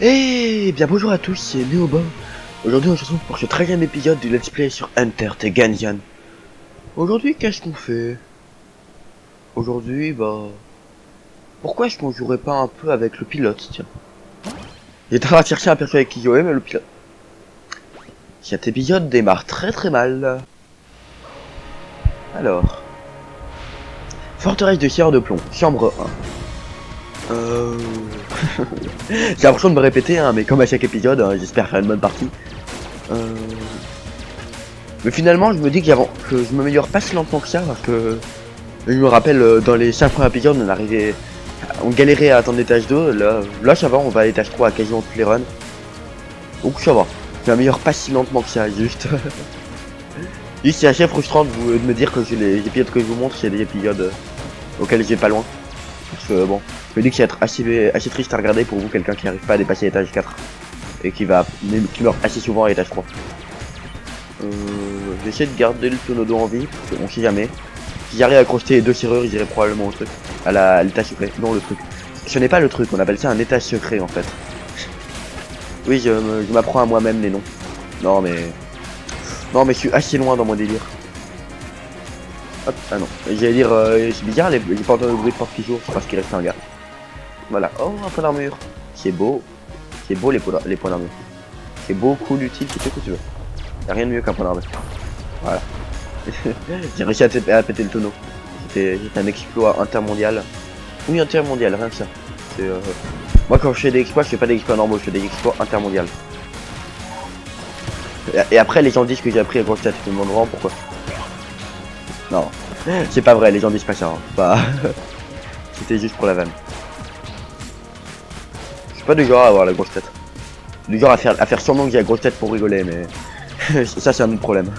Eh bien bonjour à tous, c'est Néoba. Aujourd'hui on se retrouve pour ce 13e épisode du let's play sur Enter the Gungeon. Aujourd'hui qu'est-ce qu'on fait? Aujourd'hui pourquoi est-ce qu'on jouerait pas un peu avec le pilote, tiens. J'étais en train de chercher un perso avec qui jouer, mais le pilote... Cet épisode démarre très mal. Alors... Forteresse de Sierre de Plomb, chambre 1. J'ai l'impression de me répéter, hein, mais comme à chaque épisode, hein, j'espère faire une bonne partie. Mais finalement, je me dis que je m'améliore pas si lentement que ça, parce que je me rappelle dans les 5 premiers épisodes, on galérait à atteindre l'étage 2. Là, ça va, on va à l'étage 3 à quasiment toutes les runs. Donc ça va, je m'améliore pas si lentement que ça, juste. Juste, c'est assez frustrant de me dire que les épisodes que je vous montre, c'est des épisodes auxquels j'ai pas loin. Parce que bon, je me dis que ça va être assez triste à regarder pour vous, quelqu'un qui n'arrive pas à dépasser l'étage 4 et qui meurt assez souvent à l'étage 3. J'essaie de garder le tonneau en vie, parce qu'on sait jamais. Si j'arrive à crocheter les 2 serrures, j'irai probablement au truc. À l'étage secret. Non, le truc. Ce n'est pas le truc, on appelle ça un étage secret en fait. Oui, je m'apprends à moi-même les noms. Non mais je suis assez loin dans mon délire. Hop, ah non. J'allais dire, c'est bizarre, j'ai pas entendu le bruit de porte qui s'ouvre, c'est parce qu'il reste un gars. Voilà. Oh, un point d'armure. C'est beau. C'est beau les points d'armure. C'est beaucoup d'utile, c'est tout ce que tu veux. Y'a rien de mieux qu'un point d'armure. Voilà. J'ai réussi à péter le tonneau. C'était un exploit intermondial. Oui, intermondial, rien que ça. Moi quand je fais des exploits, je fais pas des exploits normaux, je fais des exploits intermondial. Et après les gens disent que j'ai appris à grosse tête, ils me demandent vraiment pourquoi. Non, c'est pas vrai, les gens disent pas ça, hein. Pas... C'était juste pour la vanne. Je suis pas du genre à avoir la grosse tête. Du genre à faire semblant que j'ai la grosse tête pour rigoler, mais... ça c'est un autre problème.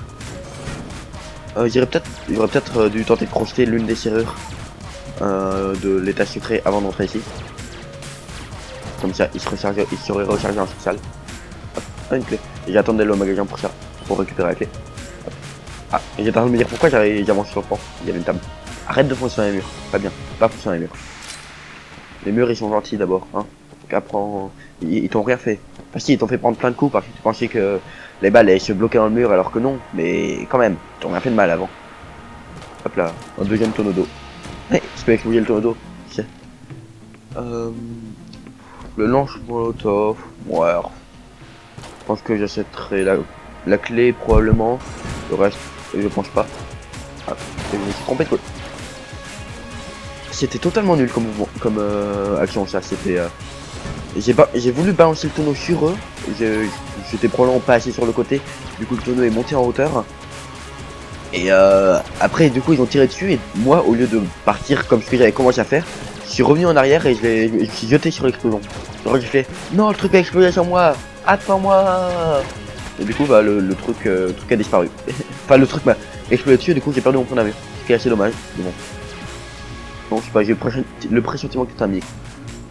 J'aurais peut-être dû tenter de crocheter l'une des serrures de l'étage secret avant d'entrer ici. Comme ça, il serait rechargé en spécial. Ah, une clé. Et j'attendais le magasin pour ça, pour récupérer la clé. Hop. Ah, et j'étais en train de me dire pourquoi j'avance sur le pont. Il y avait une table. Arrête de foncer dans les murs. Pas bien. Pas foncer dans les murs. Les murs ils sont gentils d'abord, hein. Donc après, ils t'ont rien fait. Enfin si, ils t'ont fait prendre plein de coups parce que tu pensais que les balles allaient se bloquer dans le mur alors que non. Mais quand même, ils t'ont rien fait de mal avant. Hop là, un deuxième tonneau d'eau. Hey, je peux exploser le tonneau d'eau. Le lance molotov. Ouais. Je pense que j'achèterai la clé probablement. Le reste, je pense pas. Ah, je me suis trompé de quoi. C'était totalement nul comme action ça. C'était. J'ai voulu balancer le tonneau sur eux. J'étais probablement pas assis sur le côté. Du coup le tonneau est monté en hauteur. Et après du coup ils ont tiré dessus et moi au lieu de partir comme ce que j'avais commencé à faire, je suis revenu en arrière et je me suis jeté sur l'explosion. Alors j'ai fait non, le truc a explosé sur moi, attends-moi. Et du coup le truc a disparu. Enfin le truc m'a explosé dessus et du coup j'ai perdu mon point d'armure. Ce qui est assez dommage, mais bon. Non je sais pas, j'ai le pressentiment que c'est un mix.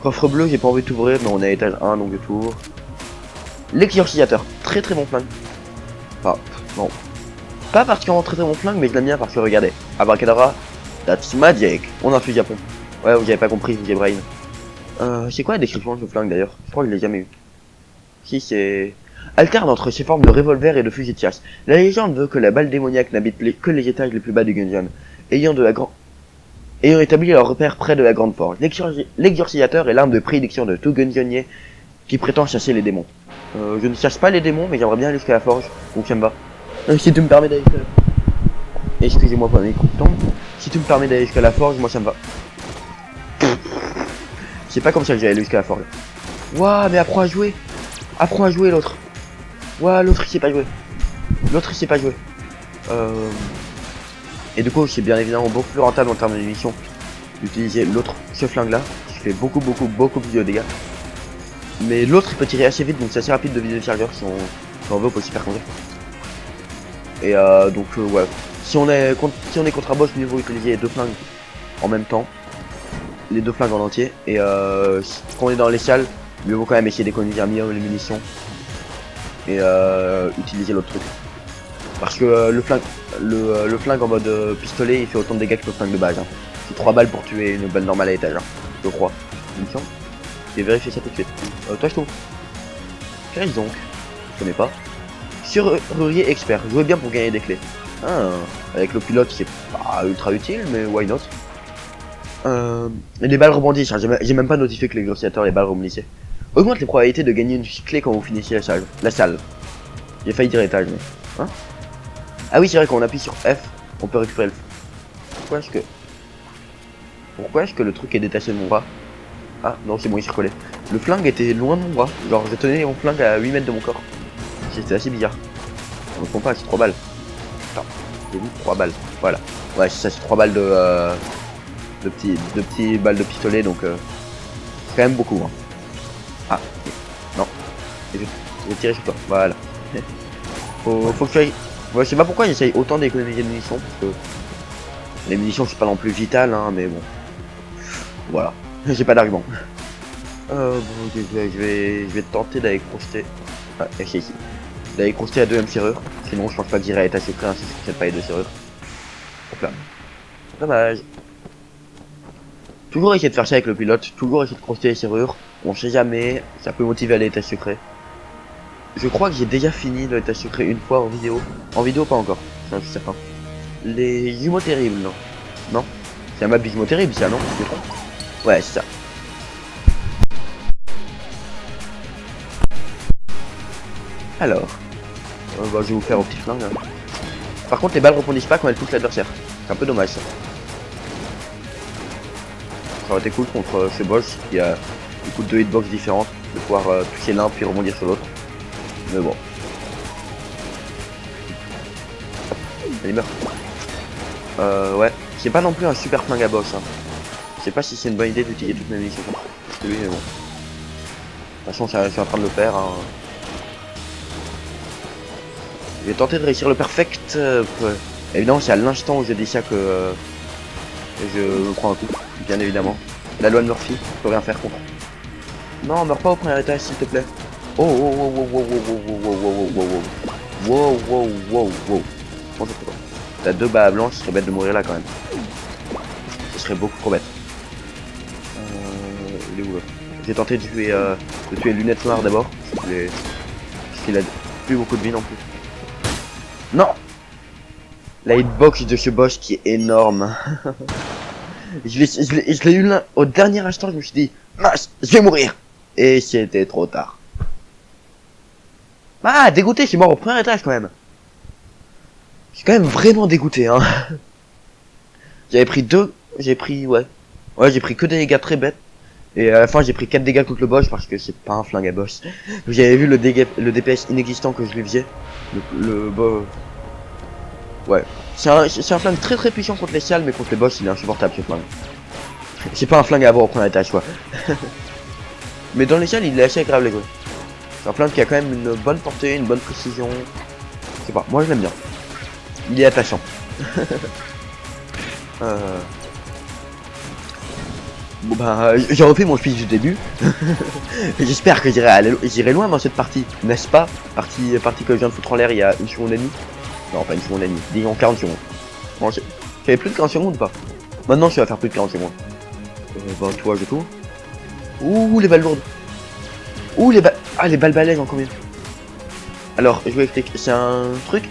Coffre bleu, j'ai pas envie de t'ouvrir, mais on est à étage 1 donc je t'ouvre. L'exorcisateur, très bon flingue. Enfin, bon. Pas particulièrement très bon flingue, mais je l'aime bien parce que regardez. Abracadabra, that's magic. On a fait Japon. Ouais, vous avez pas compris, j'ai brain. C'est quoi la description de ce flingue d'ailleurs? Je crois que je l'ai jamais eu. Si, c'est... Alterne entre ses formes de revolver et de fusil de chasse. La légende veut que la balle démoniaque n'habite que les étages les plus bas du gungeon, ayant établi leur repère près de la grande forge. L'exorcisateur est l'arme de prédiction de tout gungeonnier qui prétend chasser les démons. Je ne chasse pas les démons, mais j'aimerais bien aller jusqu'à la forge, donc ça me va. Si tu me permets d'aller jusqu'à la forge... Excusez-moi pour mes coups de temps. Si tu me permets d'aller jusqu'à la forge, moi ça me va. C'est pas comme ça que j'allais aller jusqu'à la forge. Ouah, mais apprends à jouer. Apprends à jouer l'autre. Ouah, l'autre il sait pas jouer. L'autre il sait pas jouer. Et du coup, c'est bien évidemment beaucoup plus rentable en termes de munitions d'utiliser ce flingue là, qui fait beaucoup plus de dégâts. Mais l'autre il peut tirer assez vite, donc c'est assez rapide de vider le chargeur si on veut pour s'y faire conduire. Et donc ouais, si on est contre un boss, mieux vaut utiliser les 2 flingues en même temps, les 2 flingues en entier. Et quand on est dans les salles, mieux vaut quand même essayer d'économiser un minimum les munitions et utiliser l'autre truc. Parce que le flingue en mode pistolet, il fait autant de dégâts que le flingue de base. Hein. C'est 3 balles pour tuer une balle normale à l'étage, hein, je crois. Il me semble. J'ai vérifié ça tout de suite. Toi je trouve. Qu'est-ce donc? Je connais pas. Serrurier expert, jouez bien pour gagner des clés. Ah, avec le pilote c'est pas ultra utile, mais why not? Et les balles rebondissent, hein. J'ai même pas notifié que les glossaires les balles rebondissaient. Augmente les probabilités de gagner une clé quand vous finissez la salle. J'ai failli dire étage, mais... Hein? Ah oui, c'est vrai, quand on appuie sur F, on peut récupérer le... Pourquoi est-ce que le truc est détaché de mon bras? Ah, non, c'est bon, il s'est recollé. Le flingue était loin de mon bras. Genre, je tenais mon flingue à 8 mètres de mon corps. C'était assez bizarre. On ne comprend pas, c'est 3 balles. Putain, j'ai mis 3 balles. Voilà. Ouais, ça, c'est 3 balles de petits balles de pistolet, donc... c'est quand même beaucoup, hein. Ah, non. Je vais tirer sur toi, voilà. faut que tu ailles... Ouais, je sais pas pourquoi j'essaye autant d'économiser de munitions, parce que... Les munitions, c'est pas non plus vital, hein, mais bon. Voilà. J'ai pas d'argument. Bon, je vais tenter d'aller crocheter... Ah, c'est ici. D'aller crocheter à 2 serrure. Sinon, je pense pas que j'irai à l'état secret, hein, si je crochète pas les 2 serrures. Hop là. Dommage. Toujours essayer de faire ça avec le pilote, toujours essayer de crocheter les serrures. On sait jamais, ça peut motiver à l'étage secret. Je crois que j'ai déjà fini l'étage secret une fois en vidéo. En vidéo, pas encore, je suis certain. Les jumeaux terribles, non? Non? C'est un map des jumeaux terribles, ça, non? Ouais, c'est ça. Alors, bah, je vais vous faire au petit flingue. Hein. Par contre, les balles rebondissent pas quand elles touchent l'adversaire. C'est un peu dommage, ça. Ça aurait été cool contre ce boss qui a du coup 2 hitbox différentes, de pouvoir toucher l'un puis rebondir sur l'autre. Mais bon. Il meurt. Ouais. C'est pas non plus un super flingue à boss. Hein. Je sais pas si c'est une bonne idée d'utiliser toutes mes munitions contre lui, mais bon. De toute façon, je suis en train de le faire. Hein. Je vais tenter de réussir le perfect. Évidemment, c'est à l'instant où je dis ça que je me prends un coup. Bien évidemment. La loi de Murphy, je peux rien faire contre. Non, meurs pas au premier étage, s'il te plaît. Oh, oh, oh, oh, oh, oh, oh, oh, oh, oh, oh, wow, wow, wow, wow. Bonjour, toi. T'as 2 balles blanches, ce serait bête de mourir là quand même. Ce serait beaucoup trop bête. Il est où là? J'ai tenté de tuer Lunette Noire d'abord. Parce qu'il a plus beaucoup de vie non plus. Non! La hitbox de ce boss qui est énorme. Je l'ai eu là au dernier instant, je me suis dit, je vais mourir. Et c'était trop tard. Ah, dégoûté, je suis mort au premier étage quand même. Je suis quand même vraiment dégoûté, hein. J'ai pris que des dégâts très bêtes. Et à la fin, j'ai pris 4 dégâts contre le boss parce que c'est pas un flingue à boss. J'avais vu le DPS inexistant que je lui faisais. Le boss. Ouais. C'est un flingue très très puissant contre les salles, mais contre les boss, il est insupportable ce flingue. C'est pas un flingue à avoir au premier étage, quoi. Mais dans les salles, il est assez agréable à jouer. C'est un flingue qui a quand même une bonne portée, une bonne précision. Je sais pas, moi je l'aime bien. Il est attachant. Bon bah, j'ai refait mon speech du début. J'espère que j'irai loin dans cette partie, n'est-ce pas? Partie que je viens de foutre en l'air il y a 1 seconde et demie. Non, pas 1 seconde et demie, disons 40 secondes. Bon, j'avais plus de 40 secondes ou pas? Maintenant je vais faire plus de 40 secondes. Bah, tu vois, j'ai tout. Ouh, les balles lourdes. Ouh, les balles... Ah, les balles balèzes en combien? Alors, je vous explique. C'est un truc.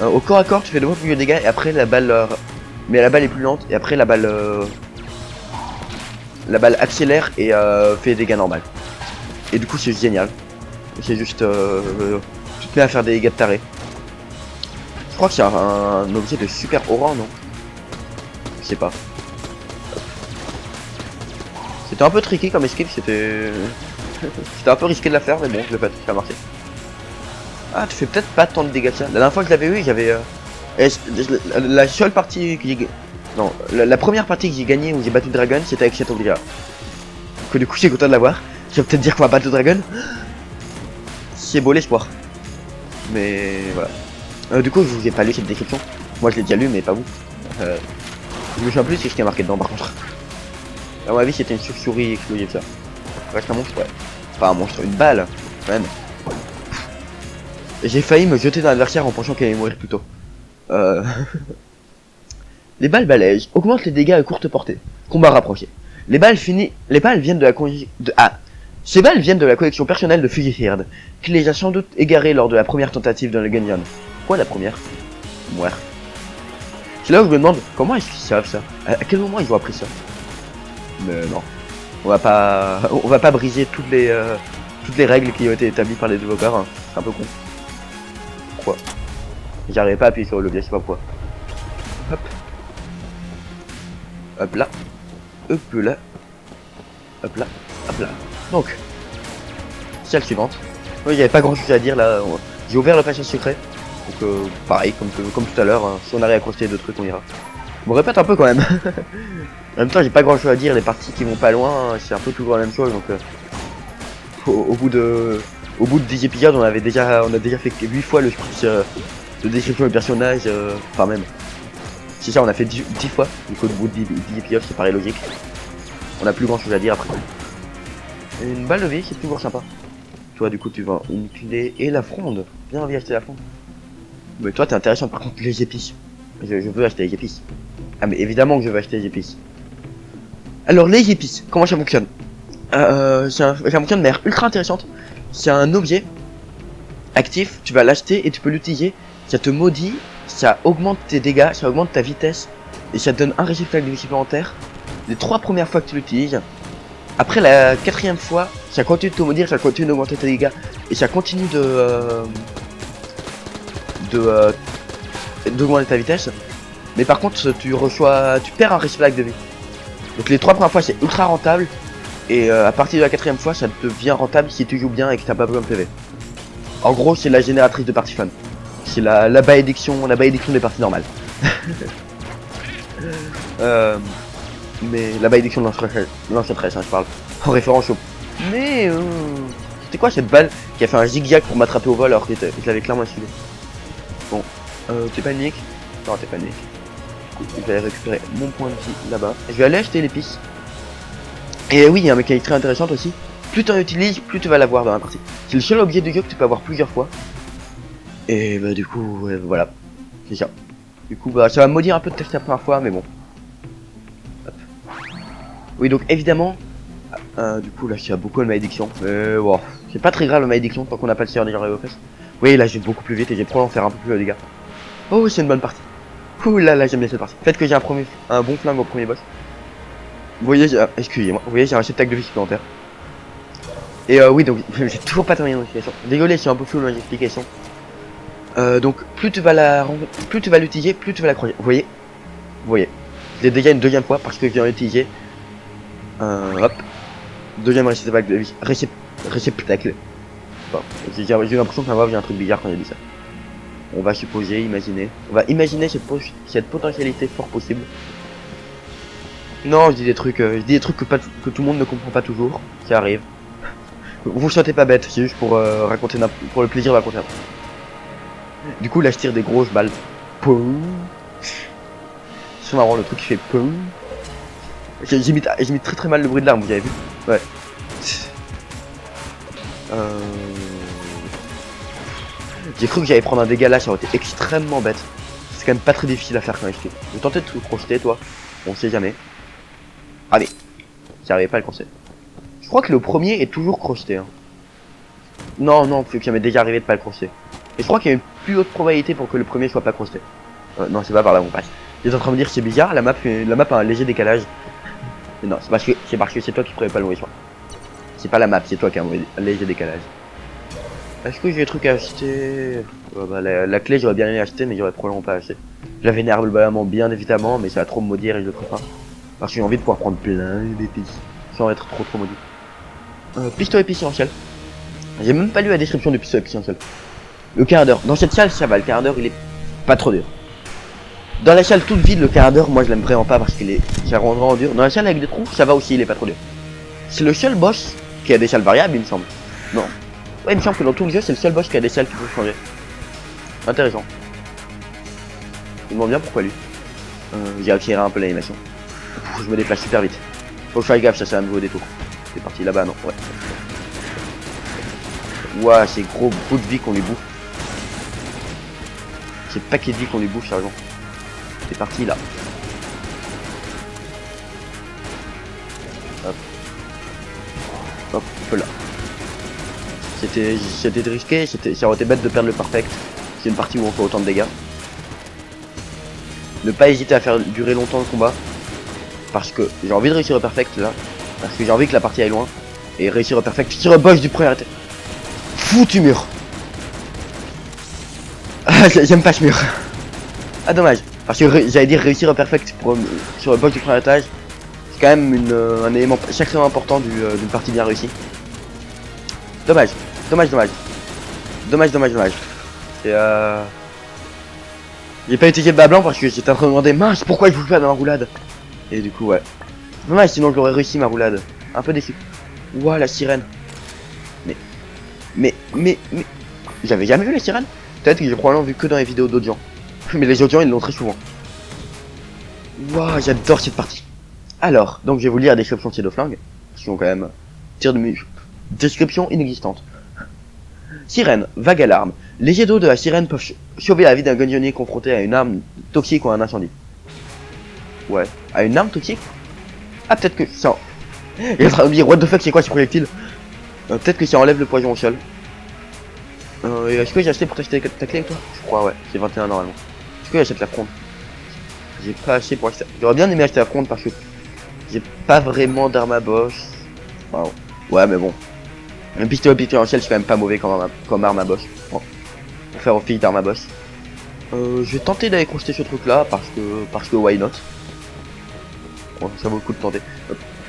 Au corps à corps, tu fais 2 fois plus de dégâts et après la balle... Mais la balle est plus lente et après la balle... La balle accélère et fait des dégâts normaux. Et du coup, c'est génial. C'est juste... tu te mets à faire des dégâts de taré. Je crois que c'est un objet de super aura, non? Je sais pas. C'était un peu tricky comme escape, c'était un peu risqué de la faire, mais bon, je l'ai fait, ça a marché. Ah, tu fais peut-être pas tant de dégâts que ça. La dernière fois que je l'avais eu, j'avais... la seule partie que j'ai... Non, la première partie que j'ai gagnée où j'ai battu le dragon, c'était avec Château Gria. Que du coup, j'ai content de l'avoir. Je vais peut-être dire qu'on va battre le dragon. C'est beau l'espoir. Mais voilà. Du coup, je vous ai pas lu cette description. Moi, je l'ai déjà lu, mais pas vous. Je me souviens plus c'est ce qui a marqué dedans, par contre. À mon avis, c'était une chauve-souris explosive, ça. Reste un monstre, ouais. Pas un monstre, une balle, quand même. J'ai failli me jeter dans l'adversaire en pensant qu'elle allait mourir plus tôt. Les balles balèzes augmentent les dégâts à courte portée. Combat rapproché. Les balles viennent de la Ces balles viennent de la collection personnelle de Fugihird, qui les a sans doute égarées lors de la première tentative dans le Gungeon. Quoi la première? Ouais. C'est là où je me demande, comment est-ce qu'ils savent ça? À quel moment ils ont appris ça? Mais non. On va pas briser toutes les règles qui ont été établies par les développeurs, hein. C'est un peu con. Quoi? J'arrivais pas à appuyer sur le levier, je sais pas pourquoi. Hop. Hop là. Hop là. Hop là. Hop là. Donc. Celle suivante. Oui, il n'y avait pas grand chose à dire là. J'ai ouvert le passage secret. Donc pareil, comme tout à l'heure. Hein. Si on arrive à crocheter deux trucs, on ira. Je me répète un peu quand même. En même temps, j'ai pas grand chose à dire. Les parties qui vont pas loin, c'est un peu toujours la même chose. Donc au bout de 10 épisodes, on a déjà fait 8 fois le speech de description du personnage. Enfin même. C'est ça, on a fait 10 fois. Du coup, au bout de 10 épisodes, c'est pareil logique. On a plus grand chose à dire après. Et une balle de vie, c'est toujours sympa. Toi, du coup, tu vends une clé et la fronde. Viens, on vient acheter la fronde. Mais toi, t'es intéressant. Par contre, les épices. Je veux acheter les épices. Ah, mais évidemment que je veux acheter les épices. Alors, les épices, comment ça fonctionne? Ça fonctionne de manière ultra intéressante. C'est un objet actif, tu vas l'acheter et tu peux l'utiliser. Ça te maudit, ça augmente tes dégâts, ça augmente ta vitesse et ça te donne un résultat de vie supplémentaire les 3 premières fois que tu l'utilises. Après la 4e fois, ça continue de te maudire, ça continue d'augmenter tes dégâts et ça continue d'augmenter ta vitesse. Mais par contre, tu perds un résultat de vie. Donc les 3 premières fois, c'est ultra rentable. Et à partir de la 4e fois, ça devient rentable si tu joues bien et que t'as pas besoin de PV. En gros, c'est la génératrice de parties fun. C'est la malédiction des parties normales. Mais la malédiction de l'enchantress, hein, je parle. En référence au... Mais c'était quoi cette balle qui a fait un zigzag pour m'attraper au vol alors que je l'avais clairement esquivé? Bon, t'es panique? Non, t'es panique. Je vais aller récupérer mon point de vie là-bas. Je vais aller acheter l'épice. Et oui, il y a une mécanique très intéressante aussi. Plus tu en utilises, plus tu vas l'avoir dans la partie. C'est le seul objet du jeu que tu peux avoir plusieurs fois. Et bah du coup, ouais, voilà. C'est ça. Du coup, bah ça va me maudire un peu de tester la première fois, mais bon. Hop. Oui, donc évidemment, du coup là, il y a beaucoup de malédiction. Mais wow, c'est pas très grave la malédiction tant qu'on n'a pas le Seigneur des aux fesses. Oui, là, je vais beaucoup plus vite et j'ai probablement faire un peu plus de dégâts. Oh, c'est une bonne partie. Ouh là là, j'aime bien cette partie. Faites que j'ai un bon flingue au premier boss. Vous voyez, excusez-moi, vous voyez, j'ai un réceptacle de vie supplémentaire. Et oui, donc j'ai toujours pas terminé mon explication. Désolé, c'est un peu flou dans l'explication. Donc plus tu vas l'utiliser, plus tu vas l'accrocher. Vous voyez, je l'ai déjà une 2e fois parce que je viens d'utiliser. Hop, 2e réceptacle de vie, réceptacle. Enfin, j'ai l'impression qu'un j'ai un truc bizarre quand j'ai dit ça. On va imaginer cette potentialité fort possible. Non, je dis des trucs que tout le monde ne comprend pas toujours, qui arrive. Vous sentez pas bête, c'est juste pour raconter pour le plaisir de raconter. Du coup là je tire des grosses balles. Poum. C'est marrant le truc qui fait poum. J'imite très mal le bruit de l'arme, vous avez vu? Ouais. J'ai cru que j'allais prendre un dégât là, ça aurait été extrêmement bête. C'est quand même pas très difficile à faire quand même. Je vais tenter de te crocheter toi. On sait jamais. Allez. J'arrivais pas à le crocheter. Je crois que le premier est toujours crocheté. Hein. Non, vu que ça m'est déjà arrivé de pas le crocheter. Et je crois qu'il y a une plus haute probabilité pour que le premier soit pas crocheté. Non, c'est pas par là où on passe. J'étais en train de me dire c'est bizarre, la map a un léger décalage. Mais non, c'est parce que c'est toi qui prenais pas le mauvais choix. C'est pas la map, c'est toi qui as un léger décalage. Est-ce que j'ai des trucs à acheter? Bah, la clé j'aurais bien aimé acheter mais j'aurais probablement pas acheté. Je l'avais nerveux bien évidemment mais ça va trop me maudire et je le ferai pas. Parce que j'ai envie de pouvoir prendre plein d'épices sans être trop maudit. Pistolet épicientiel. J'ai même pas lu la description du pistolet épicientiel. Le quart d'heure. Dans cette salle ça va, le quart d'heure il est pas trop dur. Dans la salle toute vide le quart d'heure moi je l'aime vraiment pas parce ça rend vraiment dur. Dans la salle avec des trous ça va aussi, il est pas trop dur. C'est le seul boss qui a des salles variables il me semble. Non. Ouais, il me semble que dans tout le jeu, c'est le seul boss qui a des salles qui peuvent changer. Intéressant. Je me demande bien pourquoi lui. J'ai accéléré un peu l'animation. Je me déplace super vite. Faut que je fasse gaffe, ça c'est un nouveau détour. C'est parti là-bas, non? Ouais. Ouah, ces gros bouts de vie qu'on lui bouffe. Ces paquets de vie qu'on lui bouffe, sergent. C'est parti là. Hop. Hop, là. C'était risqué, ça aurait été bête de perdre le perfect. C'est une partie où on fait autant de dégâts. Ne pas hésiter à faire durer longtemps le combat. Parce que j'ai envie de réussir au perfect là. Parce que j'ai envie que la partie aille loin. Et réussir au perfect sur le boss du premier attaque. Foutu mur. Ah, j'aime pas ce mur. Ah dommage. Parce que j'allais dire réussir au perfect sur le boss du premier étage. C'est quand même un élément sacrément important d'une partie bien réussie. Dommage. Dommage. Et j'ai pas utilisé le bas blanc parce que j'étais en train de demander mince pourquoi je vous fais dans la roulade. Et du coup ouais. Dommage, sinon j'aurais réussi ma roulade. Un peu déçu. Ouah la sirène. Mais j'avais jamais vu la sirène. Peut-être que j'ai probablement vu que dans les vidéos d'autres gens. Mais les autres gens ils l'ont très souvent. Ouah j'adore cette partie. Alors, donc je vais vous lire la description de ces deux flingues. Qui sont quand même tir de description inexistante. Sirène, vague alarme. Les jets d'eau de la sirène peuvent sauver la vie d'un gunionnier confronté à une arme toxique ou à un incendie. Ouais, à une arme toxique. Ah peut-être que ça... Il est en train de me dire what the fuck c'est quoi ce projectile. Peut-être que ça enlève le poison au sol. Est-ce que j'ai acheté pour t'acheter ta clé avec toi? Je crois ouais, c'est 21 normalement. Est-ce que j'achète la fronde? J'ai pas acheté pour acheter... J'aurais bien aimé acheter la fronde parce que j'ai pas vraiment d'arme à boss. Wow. Ouais mais bon. Un pistolet en ciel c'est quand même pas mauvais comme arme à boss. Bon. Pour faire office d'arme à boss. Je vais tenter d'aller crocheter ce truc là parce que why not. Bon, ça vaut le coup de tenter.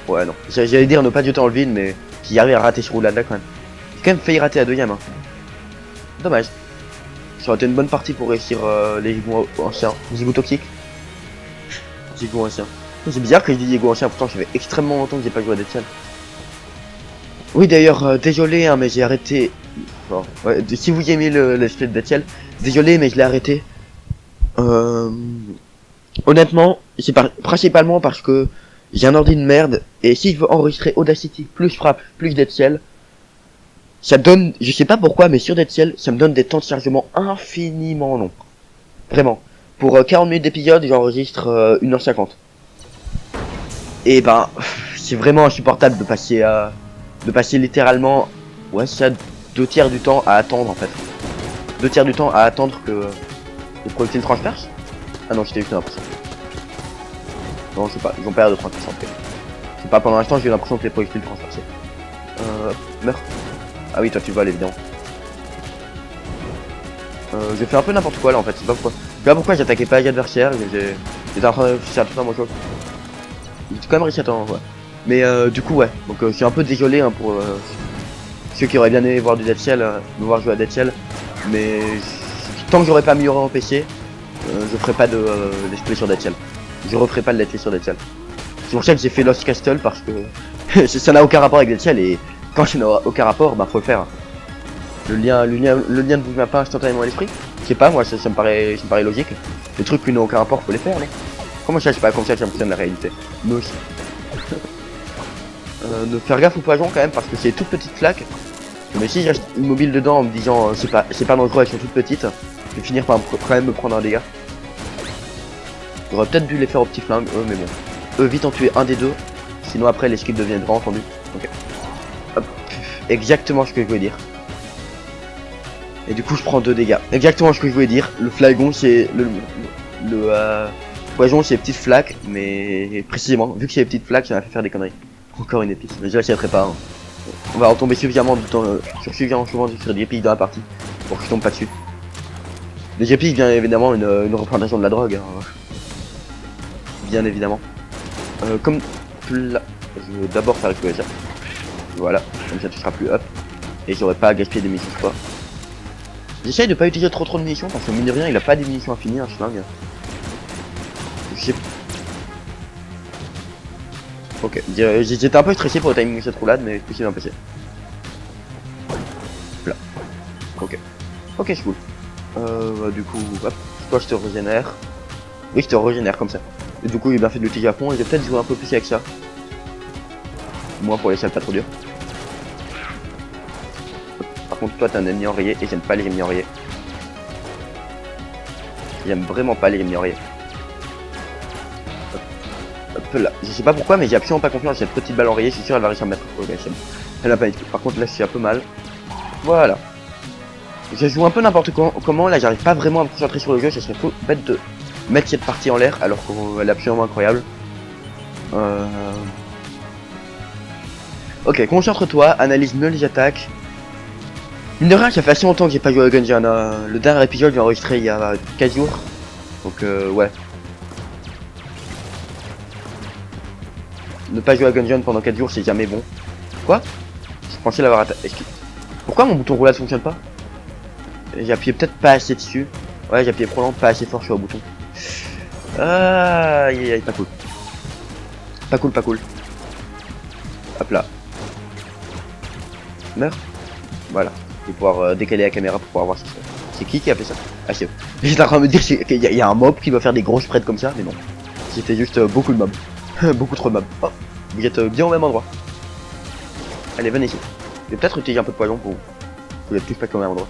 Ouais non. J'allais dire ne pas jeter dans le vide mais j'y arrive à rater ce roulade là quand même. J'ai quand même failli rater la deuxième hein. Dommage. Ça aurait été une bonne partie pour réussir les égouts anciens. Les égouts toxiques. Les égouts anciens. C'est bizarre que je dis égouts anciens pourtant ça fait extrêmement longtemps que j'ai pas joué à Dead Cell. Oui d'ailleurs désolé hein, mais j'ai arrêté. Bon, ouais, si vous aimez le let's play de Dead Cell, désolé mais je l'ai arrêté. Honnêtement, c'est principalement parce que j'ai un ordi de merde et si je veux enregistrer Audacity plus Frappe plus Dead Cell, ça donne, je sais pas pourquoi mais sur Dead Cell, ça me donne des temps de chargement infiniment longs. Vraiment. Pour 40 minutes d'épisode, j'enregistre 1h50. Et ben, c'est vraiment insupportable de passer littéralement, ouais ça, 2/3 du temps à attendre en fait. 2/3 du temps à attendre que le projectile transperce. Ah non, j'étais juste l'impression. Non, je sais pas, ils ont pas l'air de transpercer en fait. C'est pas pendant l'instant, j'ai eu l'impression que les projectiles transperçaient. Meurs. Ah oui, toi tu voles évidemment. J'ai fait un peu n'importe quoi là en fait, c'est pas pourquoi. Je sais pas pourquoi j'attaquais pas les adversaires, j'étais en train de réussir à tout faire mon chose. J'ai quand même réussi à t'en ouais. Mais du coup ouais, donc je suis un peu désolé hein, pour ceux qui auraient bien aimé voir du Dead Cell, me voir jouer à Dead Cell. Mais tant que j'aurais pas amélioré en PC, je ferai pas de let's play sur Dead Cell. Je referai pas de let's play sur Dead Cell. C'est pour ça que j'ai fait Lost Castle parce que ça n'a aucun rapport avec Dead Cell et quand ça n'a aucun rapport, bah faut le faire. Le lien ne vous vient pas instantanément à l'esprit. Je sais pas, moi ça me paraît logique. Les trucs qui n'ont aucun rapport, faut les faire, non? Comment ça, je sais pas, comme ça j'impressionne la réalité. Mais aussi. De faire gaffe aux poisons quand même parce que c'est toutes petites flaques. Mais si j'achète une mobile dedans en me disant c'est pas dangereux, elles sont toutes petites, je vais finir par quand même me prendre un dégât. J'aurais peut-être dû les faire aux petits flingues, mais bon. Eux vite en tuer un des deux, sinon après les skips deviennent vraiment tendus. Ok. Hop. Exactement ce que je voulais dire. Et du coup je prends 2 dégâts. Exactement ce que je voulais dire. Le flagon c'est le poison c'est les petites flaques, mais précisément, vu que c'est les petites flaques, ça m'a fait faire des conneries. Encore une épice, mais je l'achèterai pas. Hein. On va retomber suffisamment sur suffisamment souvent sur des épices dans la partie pour que je tombe pas dessus. Les épices bien évidemment une représentation de la drogue. Hein. Bien évidemment. Comme là, je vais d'abord faire exploser ça. Voilà, comme ça tu seras plus up. Et j'aurais pas à gaspiller des munitions quoi. J'essaye de pas utiliser trop de munitions parce que mine de rien il a pas des munitions infinies un schlingue. Ok, j'étais un peu stressé pour le timing de cette roulade mais je suis bien passé. Là. Ok. Ok c'est cool. Bah, du coup, hop, toi je te régénère. Oui je te régénère comme ça. Et du coup il a bien fait de l'utiliser à fond et j'ai peut-être joué un peu plus avec ça. Moi pour les salles pas trop dur. Par contre toi t'es un ennemi enrayé et j'aime pas les ennemis enrayés. J'aime vraiment pas les ennemis enrayés. Hop là. Je sais pas pourquoi mais j'ai absolument pas confiance à cette petite balle enrayée, je suis sûr elle va réussir à me mettre. Ok c'est bon. Elle a pas été. Par contre là je suis un peu mal. Voilà. Je joue un peu n'importe comment, là j'arrive pas vraiment à me concentrer sur le jeu, ça serait trop bête de mettre cette partie en l'air alors qu'elle est absolument incroyable. Ok, concentre-toi, analyse mieux les attaques. Mine de rien, ça fait assez longtemps que j'ai pas joué à Gungeon. Le dernier épisode j'ai enregistré il y a 4 jours. Donc ouais. Ne pas jouer à Gungeon pendant 4 jours c'est jamais bon. Quoi? Je pensais l'avoir attaqué. Pourquoi mon bouton roulade fonctionne pas? J'ai appuyé peut-être pas assez dessus. Ouais, j'ai appuyé probablement pas assez fort sur le bouton. Aïe aïe, pas cool. Pas cool, pas cool. Hop là. Meurs. Voilà. Je vais pouvoir décaler la caméra pour pouvoir voir ce que c'est. C'est qui a fait ça? Ah, c'est eux. J'étais en train de me dire qu'il y a un mob qui va faire des grosses spreads comme ça, mais non. C'était juste beaucoup de mobs. Beaucoup trop de mobs. Oh, vous êtes bien au même endroit. Allez, venez ici. Je vais peut-être utiliser un peu de poison pour... Vous êtes tous pas au même endroit.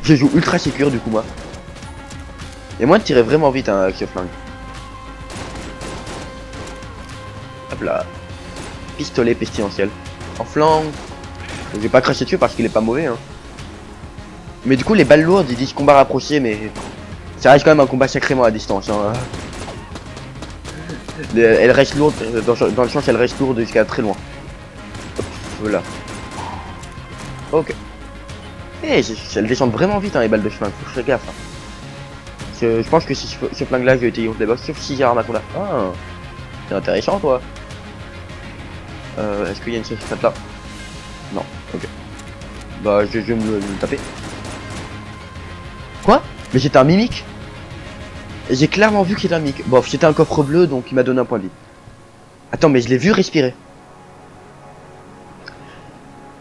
Je joue ultra sécure du coup moi. Et moi de tirer vraiment vite hein, avec ce flingue. Hop là. Pistolet pestilentiel. En flanc. Je vais pas cracher dessus parce qu'il est pas mauvais hein. Mais du coup les balles lourdes ils disent combat rapproché mais ça reste quand même un combat sacrément à distance hein. Elle reste lourde, dans le sens elle reste lourde jusqu'à très loin. Hop, voilà. Ok. Eh, elles descendent vraiment vite hein, les balles de flingue, faut que je fasse gaffe. Hein. Je pense que si ce flingue là je vais essayer contre les boss, sauf si j'ai un Armaconda. Ah, c'est intéressant toi. Est-ce qu'il y a une secrète là? Non, ok. Bah je vais me le taper. Quoi? Mais c'était un mimique? J'ai clairement vu que c'était un mimique. Bon, c'était un coffre bleu donc il m'a donné un point de vie. Attends, mais je l'ai vu respirer.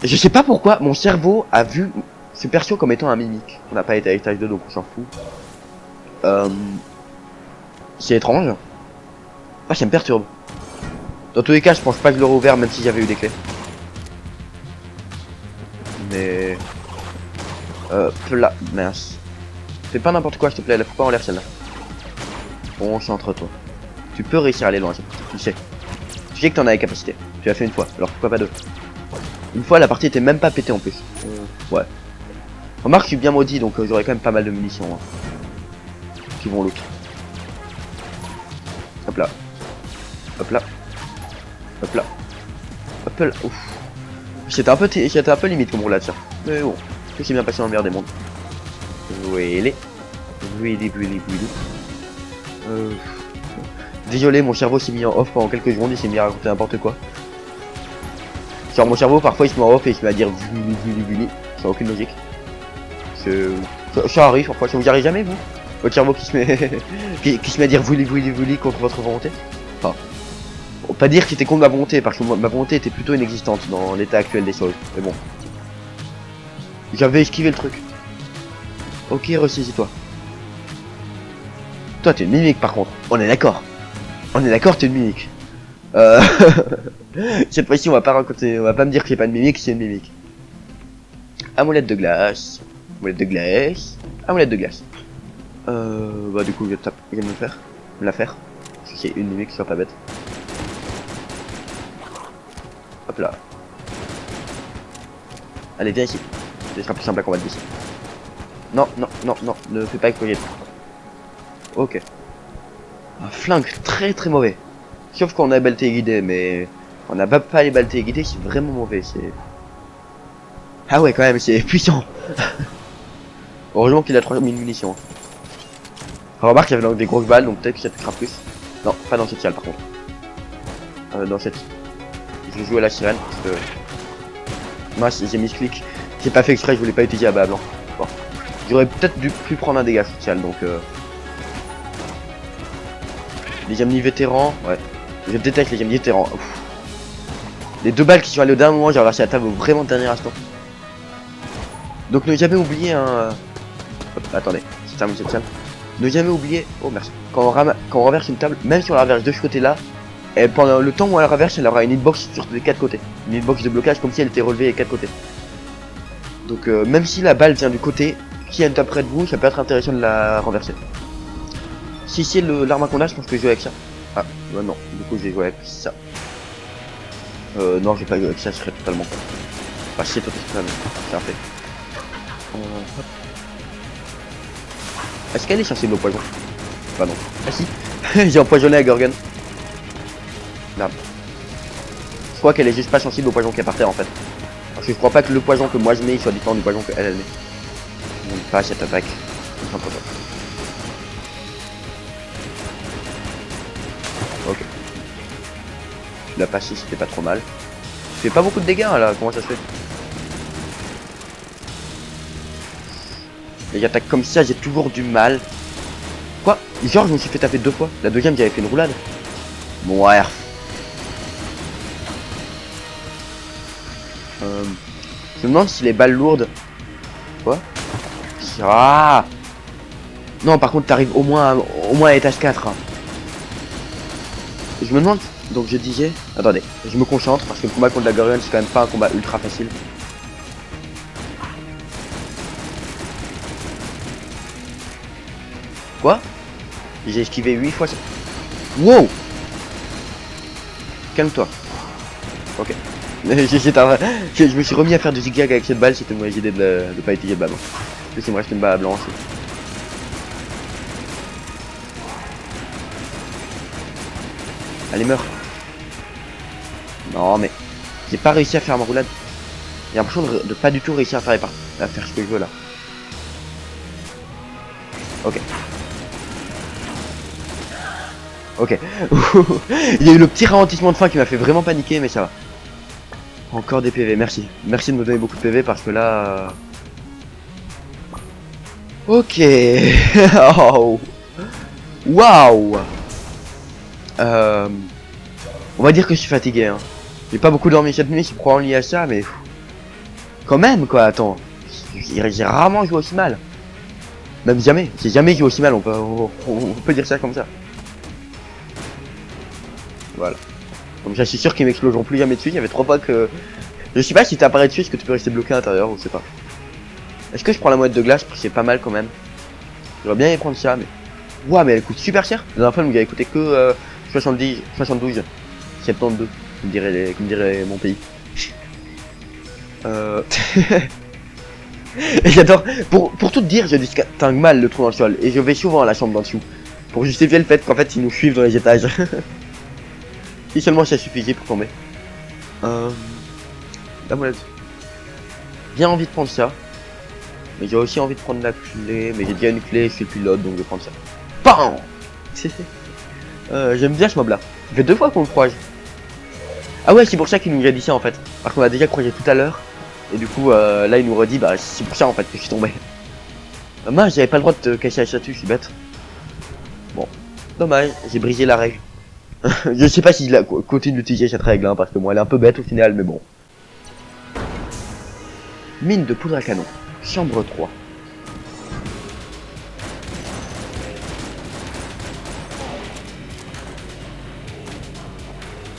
Je sais pas pourquoi mon cerveau a vu ce perso comme étant un mimique. On n'a pas été à l'étage 2 donc on s'en fout. C'est étrange. Ah, ça me perturbe. Dans tous les cas, je pense pas que je l'aurais ouvert même si j'avais eu des clés. Mais... là, mince. Fais pas n'importe quoi, s'il te plaît, là, faut pas en l'air celle-là. Concentre-toi. Tu peux réussir à aller loin, tu sais. Tu sais que t'en as la capacité. Tu l'as fait une fois, alors pourquoi pas deux? Une fois, la partie était même pas pétée en plus. Ouais. Remarque, je suis bien maudit, donc j'aurai quand même pas mal de munitions. Hein, qui vont loot. Hop là. Hop là. Hop là. Hop là. Ouf. C'était un peu limite comme roulade ça. Mais bon, tout s'est bien passé dans le meilleur des mondes. Oui. Désolé, mon cerveau s'est mis en off pendant quelques secondes, il s'est mis à raconter n'importe quoi. Genre mon cerveau parfois il se met en off et il se met à dire vuli. Ça n'a aucune logique. Ça arrive parfois, ça vous arrive jamais vous? Votre cerveau qui se met qui se met à dire vuli contre votre volonté? Enfin, faut pas dire que c'était contre ma volonté, parce que ma volonté était plutôt inexistante dans l'état actuel des choses. Mais bon. J'avais esquivé le truc. Ok, ressaisis-toi. Toi t'es une mimique par contre, on est d'accord. On est d'accord, t'es une mimique. Cette fois-ci on va pas me dire que c'est pas une mimique, c'est une mimique. Amulette de glace. Amulette de glace. Amulette de glace. Bah du coup je vais me la faire. Parce que c'est une mimique, soit pas bête. Hop là. Allez, viens ici. Ce sera plus simple à combattre d'ici. Non, ne fais pas exploser. Ok. Un flingue très mauvais. Sauf qu'on a balté guidé, mais on n'a pas les baltés guidés, c'est vraiment mauvais. C'est. Ah ouais, quand même, c'est puissant. Heureusement qu'il a 3000 munitions. Remarque, il y avait des grosses balles, donc peut-être que ça piquera plus. Non, pas dans cette salle par contre. Dans cette. Je vais jouer à la sirène parce que. Moi, j'ai mis ce clic. J'ai pas fait exprès, je voulais pas utiliser la balle blanc. Bon. J'aurais peut-être pu prendre un dégât social, donc. Les amis vétérans, ouais. Je déteste les amis vétérans. Ouf. Les deux balles qui sont allées au dernier moment, j'ai renversé la table au vraiment dernier instant. Donc ne jamais oublier un... Hop, attendez, c'est terminé cette salle. Ne jamais oublier... Oh merci. Quand on renverse une table, même si on la renverse de ce côté-là, et pendant le temps où on la renverse, elle aura une hitbox sur les 4 côtés. Une hitbox de blocage comme si elle était relevée des 4 côtés. Donc même si la balle vient du côté, si elle tape près de vous, ça peut être intéressant de la renverser. Si c'est l'arme qu'on a, je pense que je joue avec ça. Ah, bah non, du coup j'ai joué avec ça. Non, j'ai pas eu accès, ça serait totalement con. Enfin, c'est totalement. C'est un fait. Hop. Est-ce qu'elle est sensible au poison? Bah non. Ah si. J'ai empoisonné la Gorgon. Merde. Je crois qu'elle est juste pas sensible au poison qui est par terre en fait. Parce que je crois pas que le poison que moi je mets soit différent du poison qu'elle met. Je n'aime pas cette attaque. Ok. Tu l'as passé, c'était pas trop mal. Tu fais pas beaucoup de dégâts là, comment ça se fait? Les attaques comme ça, j'ai toujours du mal. Quoi? Genre, je me suis fait taper 2 fois. La deuxième, j'avais fait une roulade. Bon, ouais. Je me demande si les balles lourdes. Quoi? Ah! Non, par contre, t'arrives au moins à étage 4. Hein. Je me demande. Donc, je disais. Attendez, je me concentre parce que le combat contre la Gorgon, c'est quand même pas un combat ultra facile. Quoi? J'ai esquivé 8 fois ça. Wow! Calme-toi. Ok. Je me suis remis à faire du zigzag avec cette balle, c'était une mauvaise idée de pas utiliser de balle. Parce qu'il me reste une balle blanche. Allez, meurs. Non, mais j'ai pas réussi à faire ma roulade. J'ai l'impression de pas du tout réussir à faire ce que je veux là. Ok. Ok. Il y a eu le petit ralentissement de fin qui m'a fait vraiment paniquer, mais ça va. Encore des PV, merci. Merci de me donner beaucoup de PV parce que là... Ok. Oh. Waouh. On va dire que je suis fatigué. Hein. J'ai pas beaucoup dormi cette nuit, c'est probablement lié à ça, mais... Quand même, quoi, attends. J'ai rarement joué aussi mal. Même jamais. J'ai jamais joué aussi mal, on peut dire ça comme ça. Voilà. Donc je suis sûr qu'ils m'exploseront plus jamais dessus. Il y avait 3 fois que... Je sais pas si t'apparais dessus, est-ce que tu peux rester bloqué à l'intérieur ou je sais pas. Est-ce que je prends la mouette de glace parce que c'est pas mal quand même. J'aurais bien y prendre ça, mais... Ouah, mais elle coûte super cher. La dernière fois, elle nous avait coûté que 70, 72, 72, comme dirait mon pays. Et j'adore, pour tout te dire, je distingue mal le trou dans le sol. Et je vais souvent à la chambre d'en dessous. Pour justifier le fait qu'en fait, ils nous suivent dans les étages. Si seulement ça suffisait pour tomber. La molette. Bien envie de prendre ça. Mais j'ai aussi envie de prendre la clé. Mais j'ai déjà une clé, je suis pilote, donc je vais prendre ça. PAM. J'aime bien ce mob là. Ça fait 2 fois qu'on le croise. Ah ouais, c'est pour ça qu'il nous a dit ça en fait. Parce qu'on l'a déjà croisé tout à l'heure. Et du coup, là il nous redit, bah c'est pour ça en fait que je suis tombé. Mince, j'avais pas le droit de te cacher la statue, je suis bête. Bon, dommage, j'ai brisé la règle. Je sais pas si je continue d'utiliser cette règle, hein, parce que moi elle est un peu bête au final, mais bon. Mine de poudre à canon, chambre 3.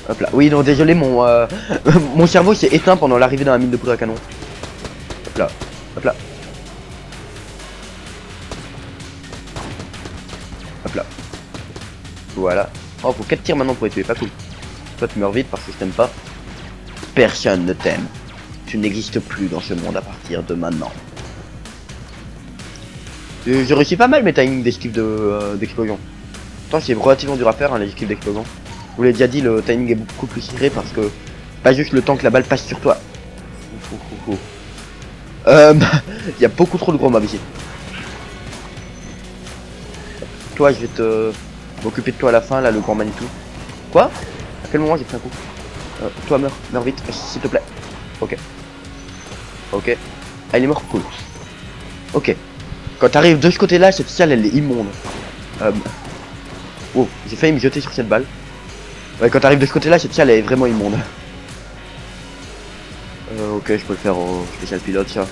Hop là, oui non désolé, mon mon cerveau s'est éteint pendant l'arrivée dans la mine de poudre à canon. Hop là, hop là. Hop là. Voilà. Oh, faut 4 tirs maintenant pour les tuer, pas cool. Toi tu meurs vite parce que je t'aime pas. Personne ne t'aime. Tu n'existes plus dans ce monde à partir de maintenant. Je réussis pas mal mes timings d'esquive d'explosion. Pourtant c'est relativement dur à faire hein, les esquives d'explosion. Je vous l'ai déjà dit, le timing est beaucoup plus serré parce que pas juste le temps que la balle passe sur toi. Il y a beaucoup trop de gros mobs ici. Toi je vais te m'occuper de toi à la fin là, le grand Manitou. Quoi? À quel moment j'ai pris un coup? Toi meurs vite, s'il te plaît. Ok. Ok. Ah il est mort, cool. Ok. Quand t'arrives de ce côté là, cette salle elle est immonde. Oh, j'ai failli me jeter sur cette balle. Ouais, quand t'arrives de ce côté là, cette salle elle est vraiment immonde. Ok, je peux le faire au spécial pilote ça.